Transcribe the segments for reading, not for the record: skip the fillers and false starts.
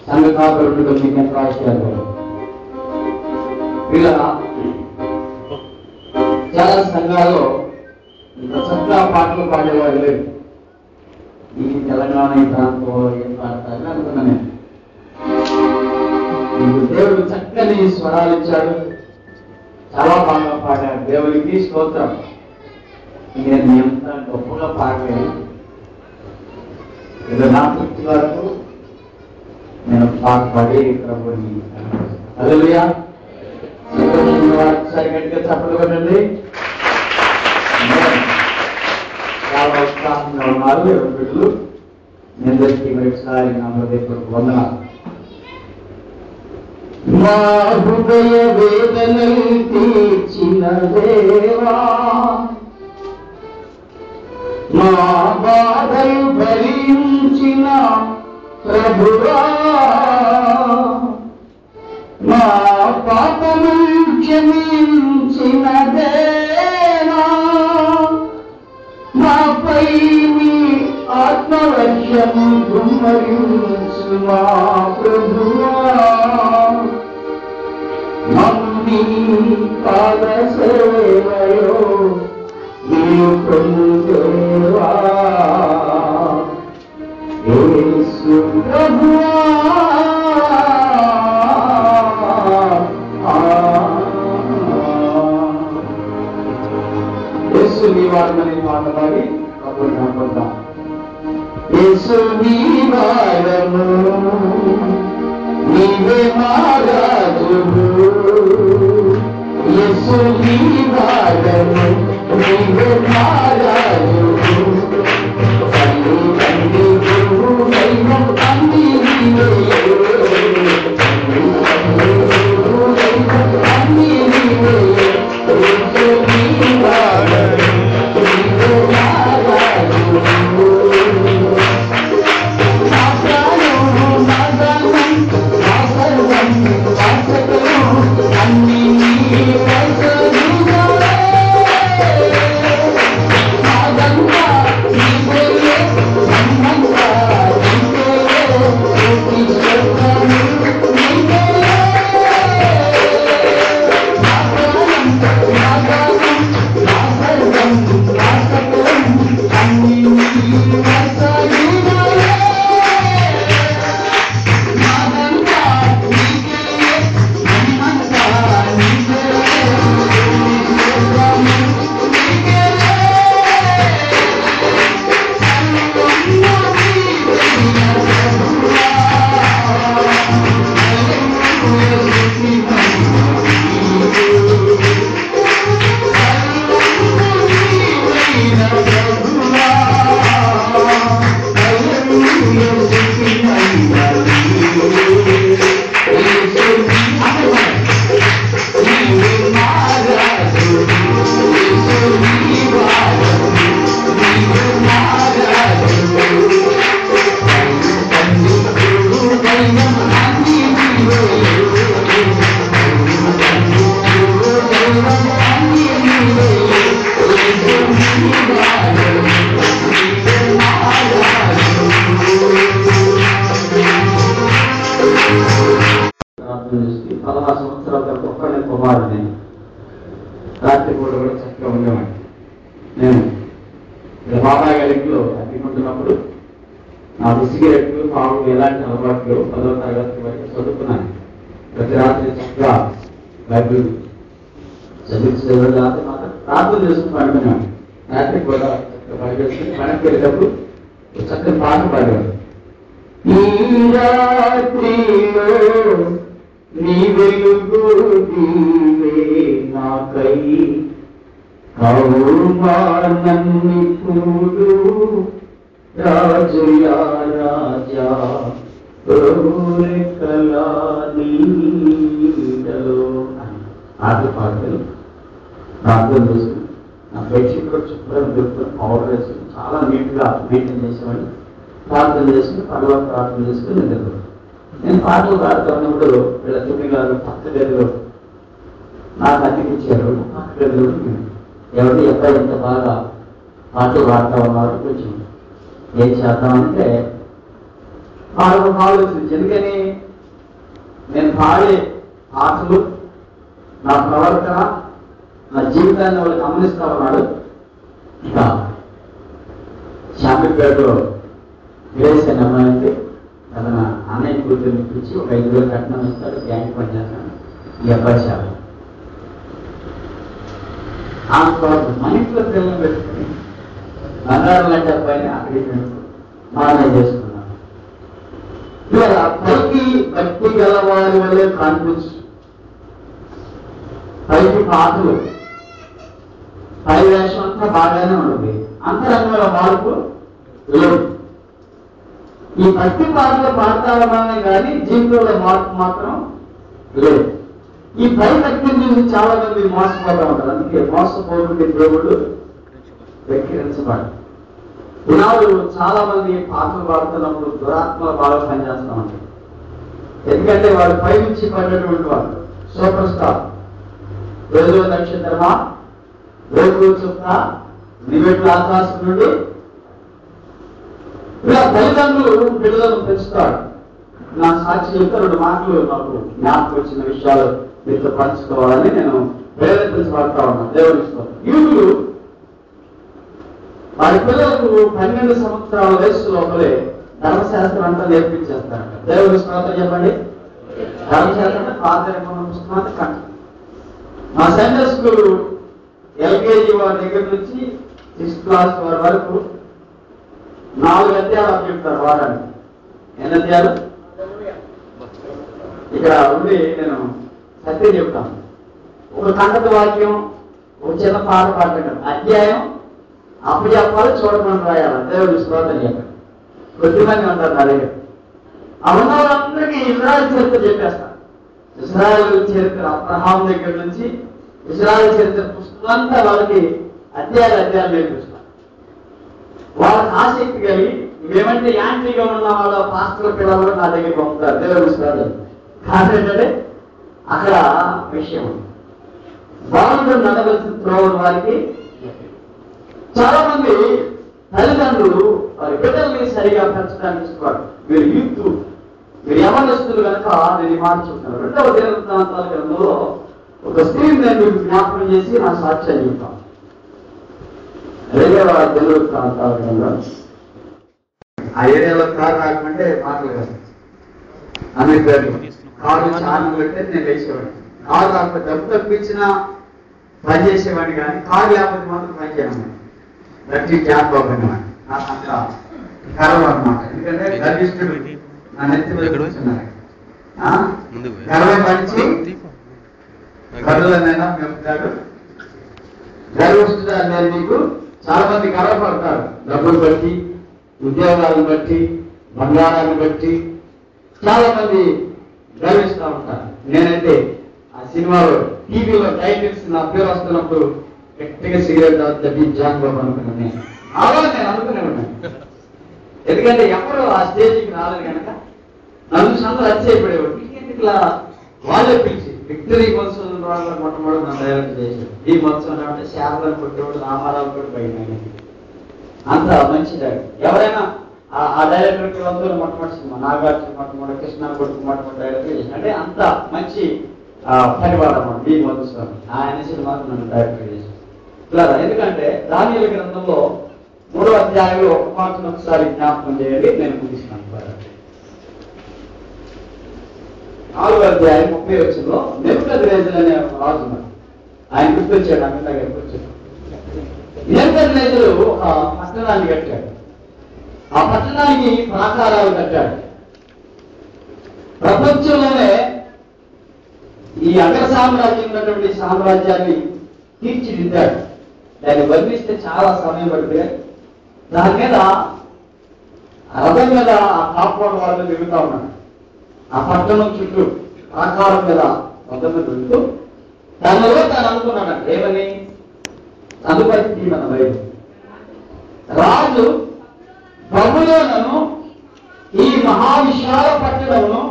సంఘ కాపురుడు మీకు ఎంత రాశారు. ఇలా చాలా సంఘాల్లో ఇంత చక్కగా పాటలు పాడేవారు లేరు. ఈ తెలంగాణ ఈ ప్రాంతంలో ఏం పాడతారని అనుకున్నాను నేను. మీకు దేవుడు చక్కని స్వరాలు ఇచ్చాడు, చాలా బాగా పాడారు. దేవుడికి స్తోత్రం. నేను ఎంత గొప్పగా పాడలేను, ఇలా నా తృప్తి వరకు నేను పాట పాడి ప్రభుని హల్లెలూయా. ఒకసారి గట్టిగా చప్పట్లు కొట్టండి. చాలా ఉత్సాహంగా ఉన్నారు ఎవరి బిడ్డలు. మీ అందరికీ మరొకసారి నా హృదయపూర్వక వందనాలు. మా హృదయ వేదనలు తీర్చిన దేవా, మా బాధలు భరించిన ప్రభువా, మా పాపము క్షమించిన దేవా, మాపై నీ ఆత్మవర్షము కుమ్మరించు మా ప్రభువా, మమ్మీ పాద సేవయో నీవు పొందేవా యేసు ప్రభువా. యేసు నీ వారమని పాట పాడి ప్రభువుని కనపడతాం. యేసు నీ వారము, నీవే మా రాజువు. యేసు నీ వారము, నీవే మా రాజువు. తల్లి తండ్రి గురువు దైవం అన్ని నీవే. తల్లి తండ్రి గురువు దైవం అన్ని నీవే. యేసు నీ వారము, నీవే మా రాజువు. నా ప్రాణము నా ధనం నా సర్వం నా సకలం అన్ని నీవే. రాత్రి పూట కూడా చక్కగా ఉండేవాడిని. నేను బాబా గలిలో అట్టుకుంటున్నప్పుడు నాకు సిగరెట్లు పావులు ఎలాంటి అలవాట్లు 10వ తరగతి వరకు చదువుకున్నాను. ప్రతి రాత్రి చక్కగా బైబిల్ చదివించే రాత్రి మాత్రం ప్రార్థన చేసుకుని పడుకునేవాడిని. రాత్రి కూడా చక్కగా బైబిల్ పనికి వెళ్ళేటప్పుడు చక్కని పాట పాడేవాడు. ఈ రాత్రిలో నీ వెలుగు నీవే నాకై కౌమానన్ని పూలు రాజుయా రాజా కలా నీడలో ఆట పాటలు ప్రార్థన చేసుకుని నా బెడ్షీట్ కూడా శుభ్రం దొరుకుతుంది, పౌడర్ వేసుకుని చాలా నీట్గా మెయింటైన్ చేసేవాడిని. ప్రార్థన చేసుకుని పర్వాత ప్రార్థన చేసుకుని నిద్రపోయాను. నేను పాటలు పాడుతున్నప్పుడు వీళ్ళ తుమ్మి గారు పక్క గదిలో నాకు అనిపించారు. పక్క గదిలో ఎవరు ఎక్కడ ఎంత బాగా పాటలు పాడుతూ ఉన్నారు, కొంచెం ఏం చేద్దామంటే వాళ్ళకు ఆలోచించి ఎందుకని నేను పాడే పాటలు నా ప్రవర్తన నా జీవితాన్ని వాళ్ళు గమనిస్తా ఉన్నాడు. ఇక శాంతిపేటలో గ్రేస్ అనే అమ్మాయి తన అన్నయ్య కూతుర్ని పిలిచి ఒక 5,000 కట్నం ఇస్తాడు, బ్యాంక్ పని చేస్తాను ఈ అబ్బాయి శాఖ. ఆ తర్వాత మన ఇంట్లో పిల్లలు పెట్టుకుని బంగారం లాంటి అబ్బాయిని అక్కడికి మారణ చేసుకున్నాను. ఇలా పైకి భక్తి గలవారి వల్లే కనిపించు, పైకి పాటలు పై వేషం అంతా బాగానే ఉంటుంది, అంతరంగంలో మార్పు లేదు. ఈ భక్తి పాటలు పాడతామనే కానీ జీవితంలో మార్పు మాత్రం లేదు. ఈ పై భక్తిని చూసి చాలా మంది మోసపోతూ ఉంటారు. అందుకే మోసపోతుంటే దేవుడు వెక్కిరించబడు. ఈనాడు చాలా మంది పాటలు పాడుతున్నప్పుడు దురాత్మలు బాగా పనిచేస్తూ ఉంటాయి. ఎందుకంటే వాడు పై నుంచి పడినటువంటి వాడు సూపర్ స్టార్, రోజు నక్షత్రమా, రోజు చుక్క, నివేట్ల ఆకాశం నుండి. ఇలా తల్లిదండ్రులు పిల్లలను పెంచుతాడు. నా సాక్షి చెప్తే 2 మాటలు నాకు జ్ఞాపకం వచ్చిన విషయాలు మీతో పంచుకోవాలని నేను ప్రేరేపించబడతా ఉన్నాను. దేవుని యూదులు వారి పిల్లలకు 12 సంవత్సరాల వయసు లోపలే ధర్మశాస్త్రం అంతా నేర్పించేస్తారంట. దేవుని స్తోత్రం చెప్పండి. ధర్మశాస్త్రం పాత పుస్తకం కంట. మా సండే స్కూల్ ఎల్కేజీ వారి దగ్గర నుంచి 6th క్లాస్ వారి వరకు 4 అధ్యాయాలు చెప్తారు వారానికి. ఎన్ని అధ్యాయాలు? ఇక్కడ ఉండి నేను సత్యం చెప్తాను. ఒక కంటత వాక్యం, ఒక చిన్న పాట పాడటం, అధ్యాయం అప్పుడు చెప్పాలి, చూడమని రాయాలి. దేవుడి స్తోత్రం చెప్పండి. కొద్దిమంది ఉంటారు నా దగ్గర. ఆ ఉన్న వాళ్ళందరికీ ఇజ్రాయెల్ చరిత్ర చెప్పేస్తారు. ఇజ్రాయెల్ చరిత్ర అబ్రహాం దగ్గర నుంచి ఇజ్రాయెల్ చరిత్ర పుస్తకం అంతా వాళ్ళకి అధ్యాయాలు నేర్పిస్తారు. వాళ్ళకి ఆసక్తి కలిగి ఇవేమంటే యాంటీగా ఉన్న వాళ్ళ పాస్టర్ పిల్లలు నా దగ్గర పంపుతారు. దేవుడి స్తోత్రం. కారణం ఏంటంటే అక్కడ విషయం బాగుండు నడవలసిన త్రోవల వారికి. చాలా మంది తల్లిదండ్రులు వారి బిడ్డల్ని సరిగా పెంచడానికి ఇష్టపడరు. మీరు యూత్, మీరు యవనస్తులు కనుక నేను మార్చుకుంటాను. 2వ దినవృత్తాంతాల గ్రంథంలో ఒక స్త్రీని నేను మీకు జ్ఞాపకం చేసి నా సాక్ష్యాన్ని చెప్తాను. 2వ దినవృత్తాంతాల గ్రంథం. ఆ ఏరియాలో కారు రాకమంటే మాటలు కాదు. అన్ని పేర్లు కారు చార్లు పెడితే నేను వేసేవాడిని. కారు రాకపోతే డబ్బు తప్పించినా పని చేసేవాడిని, కానీ కారు లేకపోతే మాత్రం పని చేయమని గట్టి జ్ఞాపకం అనమాట. నాకు అంత గర్వం అనమాట. ఎందుకంటే గర్విష్ఠుడు నా నెత్తి మీద కూర్చున్నారు. గర్వం పంచి గర్వులనైనా మెప్పుతాడు. గర్విష్ఠుడు అనేది మీకు చాలా మంది గర్వపడతారు. డబ్బులు బట్టి, ఉద్యోగాలను బట్టి, బంగారాన్ని బట్టి చాలా మంది గర్విస్తూ ఉంటారు. నేనైతే ఆ సినిమాలో టీవీలో టైటిల్స్ నా పేరు వస్తున్నప్పుడు గట్టిగా సిగరెట్ తాగుతుంది జాన్ బాబు అనుకున్నాను. నేను అనుకునే ఉన్నాను. ఎందుకంటే ఎవరు ఆ స్టేజ్కి రాలేదు కనుక నన్ను అందరూ అచ్చయిపడేవాడు. ఇలా వాళ్ళే పిలిచి విక్టరీ మత్స్యం వాళ్ళు మొట్టమొదటి నన్ను డైరెక్ట్ చేశారు. ఈ మత్స్యం అంటే శారదాలు కొట్టేవాడు, రామారావు కూడా బయట. అంత మంచి డైరెక్టర్. ఎవరైనా ఆ డైరెక్టర్కి వంతులు మొట్టమొదటి సినిమా, నాగార్జున మొట్టమొదటి, కృష్ణ కొడుకు మొట్టమొదటి డైరెక్టర్ చేశారు. అంటే అంత మంచి పరివారం ఈ మధుస్వామి. ఆయన సినిమాకు నన్ను డైరెక్టర్ చేశారు. ఇలా ఎందుకంటే దానియేలు గ్రంథంలో 3వ అధ్యాయంలో ఒక పాటను ఒకసారి జ్ఞాపకం చేయాలి. నేను ముగిస్తున్నాను. 4వ అధ్యాయం 30 వచనంలో నెబుకద్నెజరు అనే రాజు ఆయన గుర్తొచ్చాడు. అమితా గారికి వచ్చాడు. నెబుకద్నెజరు ఒక పట్టణాన్ని కట్టాడు. ఆ పట్టణానికి ప్రాకారాలు కట్టాడు. ప్రపంచంలోనే ఈ అగ్ర సామ్రాజ్యం ఉన్నటువంటి సామ్రాజ్యాన్ని తీర్చిదిద్దాడు. దాన్ని వర్ణిస్తే చాలా సమయం పడితే దాని మీద రథం మీద ఆ కాంపౌండ్ వాళ్ళు తిరుగుతా ఉన్నాడు. ఆ పట్టణం చుట్టూ ప్రాకారం మీద రథం మీద తిరుగుతూ దానిలో తాను అనుకున్నాడు ఏమని, అనుమతి మన బయలు రాజు బబులోనును ఈ మహావిశాల పట్టణమును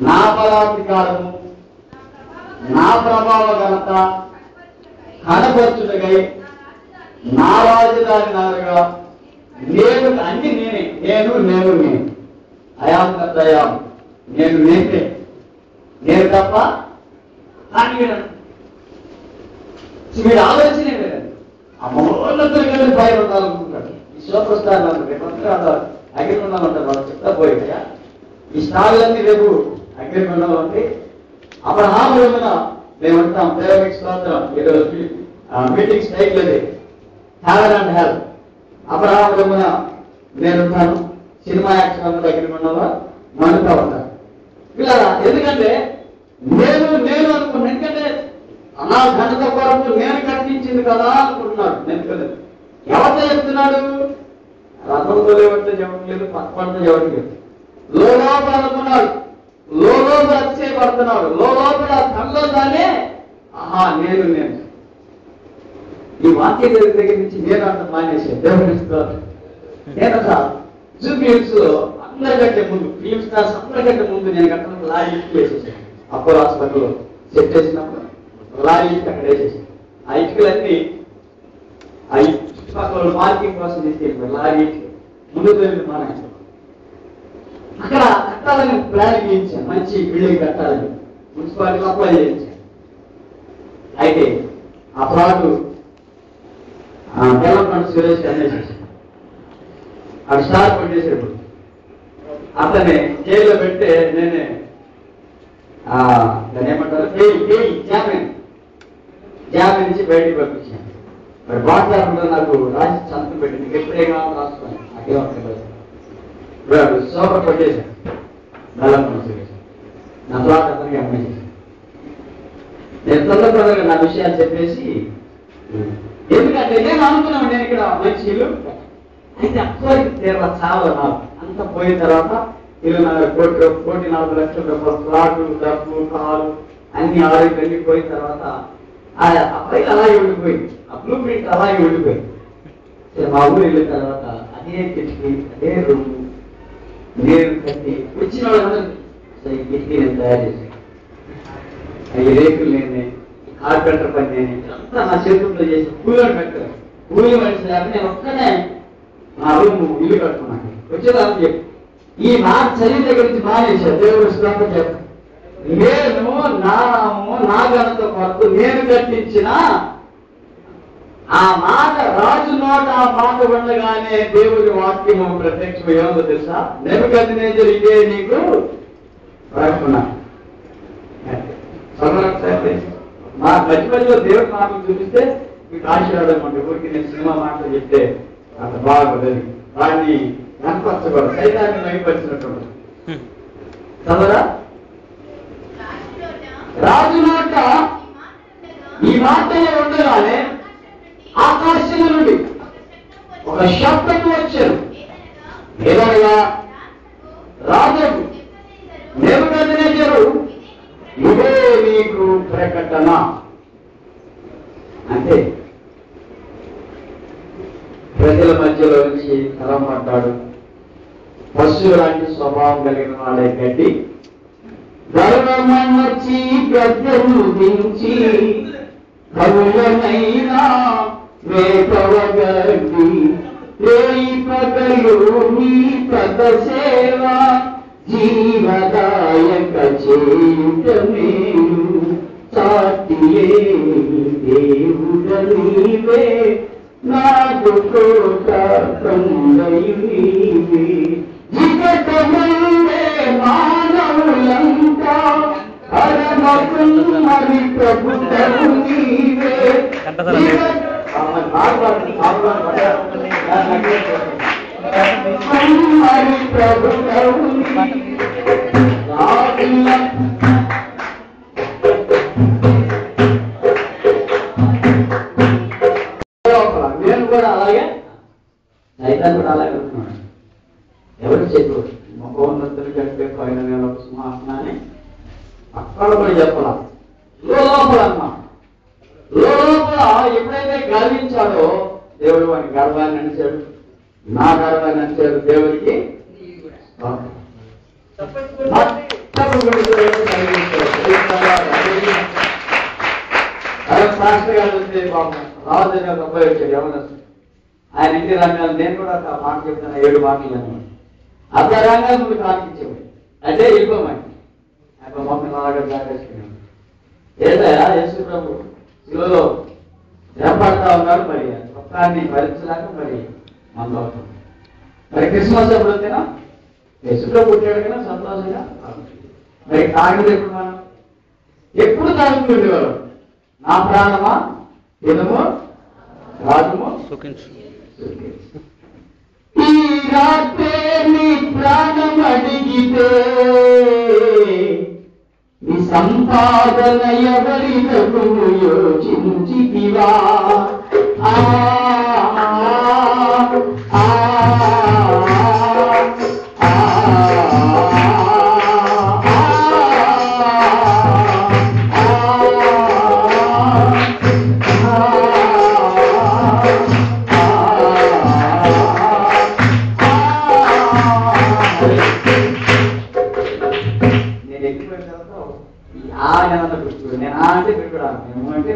నా బలాధికారము నా ప్రభావ ఘనత కనపరచుటకై నా రాజధాని నాలుగా నేను అన్ని నేనే నేను నేను నేను అయాం దయాం నేను నేనే నేను తప్ప నాకు మీరు ఆలోచన ఆ మహోన్నతులు కలిసి పైన ఉండాలనుకుంటాడు. ఈ సూపర్ స్టార్ అగ్ని ఉండాలంటారు. వాళ్ళు చెప్తా పోయి ఈ స్టార్లన్నీ రేపు అగ్ని ఉండాలంటే అబ్రహాము రోజున మేము అంటాం దేవునికి స్తోత్రం. ఈరోజు మీటింగ్ స్టైల్ అది హెవెన్ అండ్ హెల్. అబ్రహాము రోజున నేనుంటాను. సినిమా యాక్షన్ అందరూ అగ్ని ఉండాలా మనుతా ఉంటారు. ఇలా ఎందుకంటే నేను నేను అనుకున్నాను. ఎందుకంటే నా ఘనత కొరకు నేను కట్టించింది కదా అనుకుంటున్నాడు. నేను ఎవరితో చెప్తున్నాడు? రథంతో ఎవరితో చెప్పట్లేదు, పక్కపడితో చెప్పట్లేదు. లోపల అనుకున్నాడు, లోపల అతిశయపడుతున్నాడు. లోపల తనలో తానే ఆహా నేను నేను ఈ వాక్య దగ్గర నుంచి నేను అంత మానేసాను. దేవుడిస్తారు నేను జూబ్లీస్ లో అందరికంటే ముందు ఫిలిం స్టార్స్ అందరికంటే ముందు నేను కట్టడం లారీ వేసేసాను. అపోలో హాస్పిటల్లో సెట్ చేసినప్పుడు లారీ అక్కడ వేసేసాను. ఆ ఇటుకలన్నీ ఆ చుట్టుపక్కల పార్కింగ్ కోసం తీసుకెళ్ళిపోయి లారీ ముందు మన అక్కడ కట్టాలని ప్లాన్ చేయించాను. మంచి బిల్డింగ్ కట్టాలని మున్సిపాలిటీలో అప్లై చేయించాను. అయితే ఆ ప్లాట్ డెవలప్మెంట్ సురేష్ అనేసి అక్కడ స్టార్ పనిచేసేప్పుడు అతనే జైల్లో పెడితే నేనే దాన్ని ఏమంటారు జామీన్ నుంచి బయటికి పంపించాను. మరి వాట్సాప్లో నాకు రాసి సంతకం పెట్టింది. ఎప్పుడే కావాలని రాసుకోండి నాకేమో సూపర్ పట్టేశాను. డెవలప్మెంట్ సురేష్ నా ప్లాట్ అతనికి అమ్మేసేసాను. నేను తొందరగా నా విషయాలు చెప్పేసి ఎందుకంటే నేను అనుకున్నాను నేను ఇక్కడ మంచి ఇల్లు అయితే అప్పటికి తీరా చాలా నాకు అంత పోయిన తర్వాత 1,40,00,000 రూపాయలు ప్లాట్లు డబ్బు కారు అన్ని ఆరోగ్యం పోయిన తర్వాత ఆ ఫైల్ అలాగే ఉండిపోయింది. ఆ బ్లూ ప్రింట్ అలాగే ఉండిపోయింది. మా ఊరు వెళ్ళిన తర్వాత అదే కిటికీ అదే రూమ్ నేను కట్టి వచ్చిన వాళ్ళందరూ ఈ కిటికీ నేను తయారు చేశాను. ఈ రేకులు నేనే, కార్పెంటర్ పని నేనే, అంతా నా చేతులతో చేసి కూలీని పెట్టాను. కూలీ మనిషి లేక నేను ఒక్కనే నా రూమ్ ఇల్లు కట్టుకున్నాను. వచ్చేదాన్ని చెప్పి ఈ మాట చదివిన దగ్గర నుంచి మానేశాను. దేవుడు శ్లోకం చెప్పాను. నేను నా నామము నా ఘనత కొరకు నేను కట్టించిన ఆ మాట రాజు నోట ఆ మాట ఉండగానే దేవుడి వాక్యము ప్రత్యక్షం ఏమో తెలుసా? నెబుకద్నెజరు ఇదే నీకు రాకున్నా మా మధ్య మధ్యలో దేవుడి మాటలు చూపిస్తే మీకు ఆశీర్వాదం అంటే ఊరికి నేను సినిమా మాటలు చెప్తే అంత బాగుంటుంది. వాడిని కనపరచకూడదు, సైతాన్ని మైపరిచినట్టు చదవరా? రాజు నోట ఈ మాటలే ఉండగానే ఆకాశం నుండి ఒక శబ్దం వచ్చారు. ఏదనగా రాజు నెబుకద్నెజరు ఇదే నీకు ప్రకటన. అంటే ప్రజల మధ్యలో నుంచి తరమడ్డాడు. పశువు లాంటి స్వభావం కలిగిన వాడే గడ్డి గర్వమన్నొచ్చి గద్దెను దించి కవులనైనా వేపవగడ్డి రేయి పగలు నీ పద సేవ జీవదాయక చేయుట మేలు సాటియే దేవుడ నీవే నాకు కోట తందయు నీవే జిగటమందే మానవులంతా అరమకుమ్మరి ప్రభుత్వము నీవే మరి ప్రభుత్వము నేను కూడా అలాగే సైతాన్ని కూడా అలాగే అనుకున్నాను. ఎవరు చెప్పు మహోన్నతులు కంటే పైన నేను ఒక సింహాసనాన్ని అక్కడ కూడా చెప్పాల లోపల అన్నా. లోపల ఎప్పుడైతే గర్వించాడో దేవుడు వాడి గర్వాన్ని అనిచాడు, నా గర్వాన్ని అనిచాడు. దేవుడికి శాస్త్రి గారు వస్తే రాజు అనే ఒక అబ్బాయి వచ్చాడు. ఎవరు ఆయన ఇంటి రంగాలు నేను కూడా మాట చెప్తాను 7 మాటలు. అపరంగా నువ్వు కానిచ్చేవాడు అంటే వెళ్ళిపోమని అక్కడ మొత్తం అలాగే జాగేసుకున్నాను. ఏదైనా యేసు ప్రభు శిలువలో శ్రమపడతా ఉన్నాడు. మరి దుఃఖాన్ని భరించలేక మరి మనలో అవుతుంది. మరి క్రిస్మస్ ఎప్పుడు వస్తేనా యేసు ప్రభు పుట్టాడు కదా సంతోషంగా. మరి తాగినది ఎప్పుడు మనం ఎప్పుడు తాగుతూ ఉండేవారు. నా ప్రాణమా తినము రాజము ఈ రాత్రే నీ ప్రాణం అడిగితే నీ సంపాదన ఎవరి తగును యోచించితివా. అంటే పెట్టుకోవడం నేను అంటే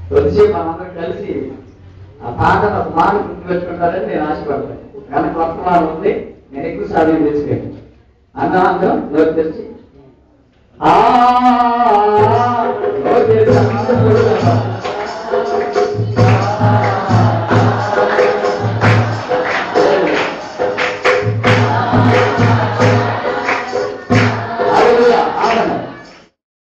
కొద్దిసేపు మనందరం కలిసి ఆ పాటను ఒక మాట గుర్తు పెట్టుకుంటారని నేను ఆశపడతాను. కానీ కొత్త మాట ఉంది, నేను ఎక్కువ సార్లు తెలుసుకోండి అన్న అందరం తెరిచి